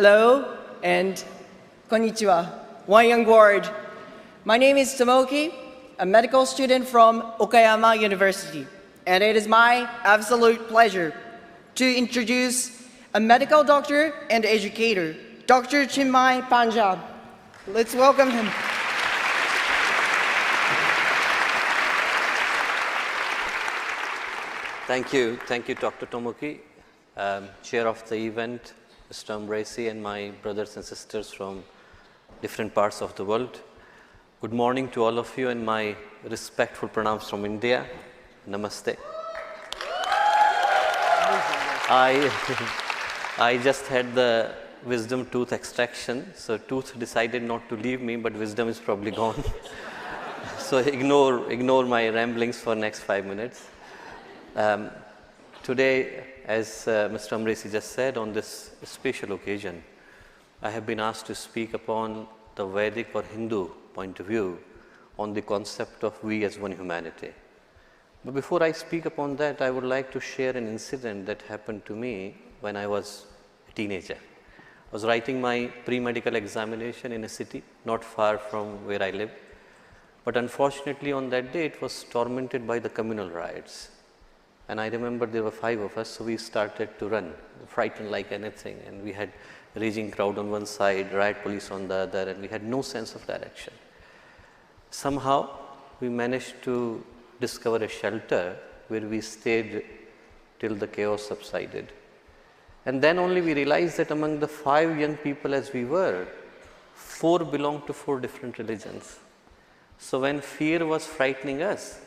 Hello and konnichiwa. One young word. My name is Tomoki, a medical student from Okayama University, and it is my absolute pleasure to introduce a medical doctor and educator, Dr. Chinmay Panjab. Let's welcome him. Thank you, Dr. Tomoki, chair of the event, Mr. Ambrasi, and my brothers and sisters from different parts of the world. Good morning to all of you, and my respectful pranams from India. Namaste. I just had the wisdom tooth extraction, so tooth decided not to leave me, but wisdom is probably gone. So ignore my ramblings for next 5 minutes. Today, as Mr. Ambrasi just said, on this special occasion, I have been asked to speak upon the Vedic or Hindu point of view on the concept of we as one humanity. But before I speak upon that, I would like to share an incident that happened to me when I was a teenager. I was writing my pre-medical examination in a city not far from where I live, but unfortunately on that day it was tormented by the communal riots. And I remember there were 5 of us, so we started to run, frightened like anything, and we had a raging crowd on one side, riot police on the other, and we had no sense of direction. Somehow we managed to discover a shelter where we stayed till the chaos subsided. And then only we realized that among the 5 young people as we were, 4 belonged to 4 different religions. So when fear was frightening us,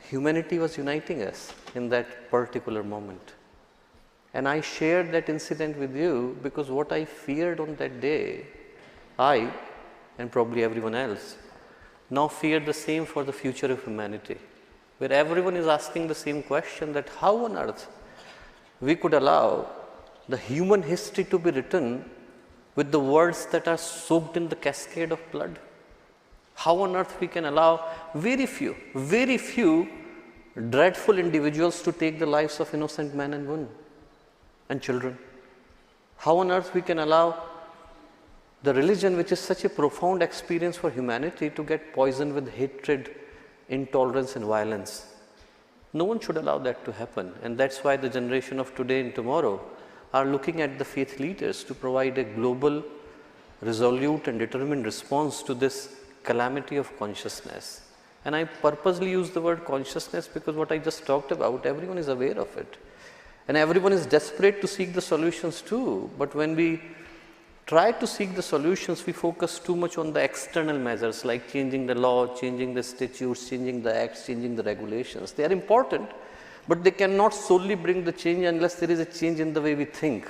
humanity was uniting us in that particular moment. And I shared that incident with you because what I feared on that day, I and probably everyone else, now fear the same for the future of humanity, where everyone is asking the same question, that how on earth we could allow the human history to be written with the words that are soaked in the cascade of blood. How on earth we can allow very few dreadful individuals to take the lives of innocent men and women and children. How on earth we can allow the religion, which is such a profound experience for humanity, to get poisoned with hatred, intolerance and violence. No one should allow that to happen, and that's why the generation of today and tomorrow are looking at the faith leaders to provide a global, resolute and determined response to this calamity of consciousness. And I purposely use the word consciousness because what I just talked about, everyone is aware of it. And everyone is desperate to seek the solutions too. But when we try to seek the solutions, we focus too much on the external measures like changing the law, changing the statutes, changing the acts, changing the regulations. They are important, but they cannot solely bring the change unless there is a change in the way we think.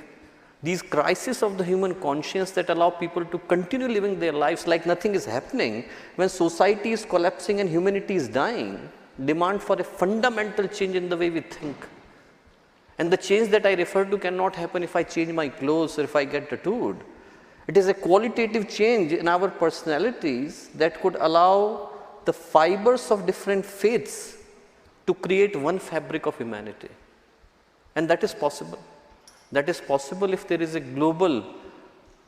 These crises of the human conscience that allow people to continue living their lives like nothing is happening, when society is collapsing and humanity is dying, demand for a fundamental change in the way we think. And the change that I refer to cannot happen if I change my clothes or if I get tattooed. It is a qualitative change in our personalities that could allow the fibers of different faiths to create one fabric of humanity. And that is possible. That is possible if there is a global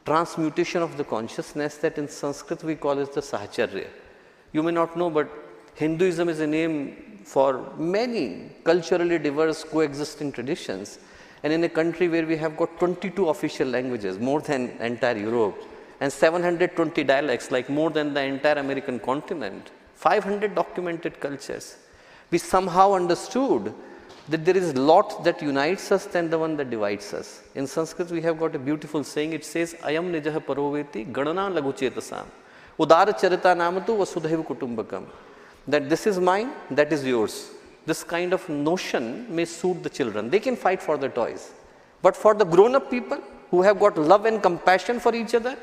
transmutation of the consciousness that in Sanskrit we call as the Sahacharya. You may not know, but Hinduism is a name for many culturally diverse coexisting traditions. And in a country where we have got 22 official languages, more than entire Europe, and 720 dialects, like more than the entire American continent, 500 documented cultures, we somehow understood that there is a lot that unites us than the one that divides us. In Sanskrit, we have got a beautiful saying. It says, "Ayam nijah paroveti gadana laguchetasam udara charita namatu vasudhaiva kutumbakam." That this is mine, that is yours. This kind of notion may suit the children. They can fight for the toys. But for the grown-up people who have got love and compassion for each other,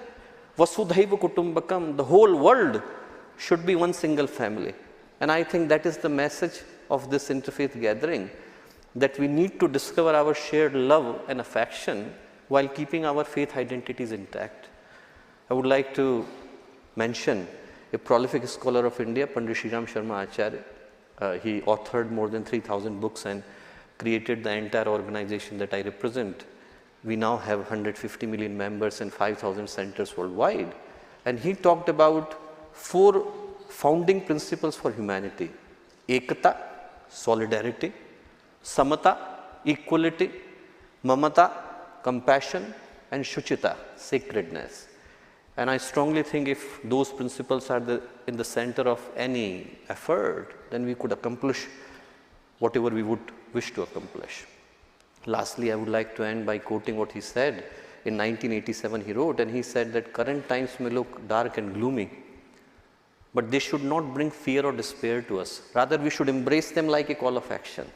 vasudhaiva kutumbakam, the whole world should be one single family. And I think that is the message of this interfaith gathering, that we need to discover our shared love and affection while keeping our faith identities intact. I would like to mention a prolific scholar of India, Pandit Shriram Sharma Acharya. He authored more than 3,000 books and created the entire organization that I represent. We now have 150 million members and 5,000 centers worldwide. And he talked about 4 founding principles for humanity: ekata, solidarity; samata, equality; mamata, compassion; and shuchita, sacredness. And I strongly think if those principles are in the center of any effort, then we could accomplish whatever we would wish to accomplish. Lastly, I would like to end by quoting what he said. In 1987 he wrote, and he said that current times may look dark and gloomy, but they should not bring fear or despair to us. Rather, we should embrace them like a call of action.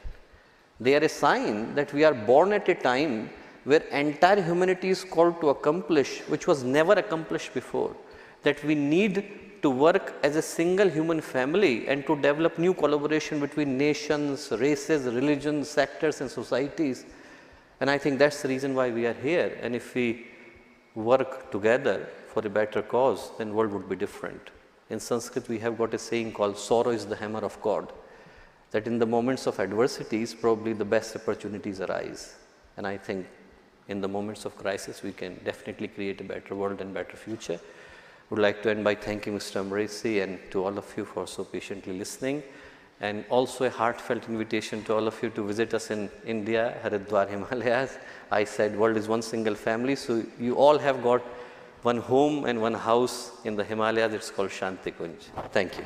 They are a sign that we are born at a time where entire humanity is called to accomplish which was never accomplished before, that we need to work as a single human family and to develop new collaboration between nations, races, religions, sectors and societies. And I think that's the reason why we are here. And if we work together for a better cause, then the world would be different. In Sanskrit, we have got a saying called sorrow is the hammer of God, that in the moments of adversities, probably the best opportunities arise. And I think in the moments of crisis, we can definitely create a better world and better future. I would like to end by thanking Mr. Amresi and to all of you for so patiently listening, and also a heartfelt invitation to all of you to visit us in India, Haridwar, Himalayas. I said world is one single family, so you all have got one home and one house in the Himalayas. It's called Shanti Kunj. Thank you.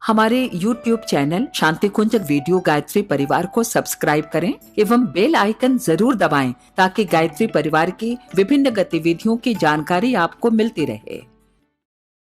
हमारे YouTube channel शांति कुंज video Gayatri परिवार को subscribe करें एवं bell icon जरूर दबाएं ताकि गायत्री परिवार की विभिन्न गतिविधियों की जानकारी आपको मिलती रहे।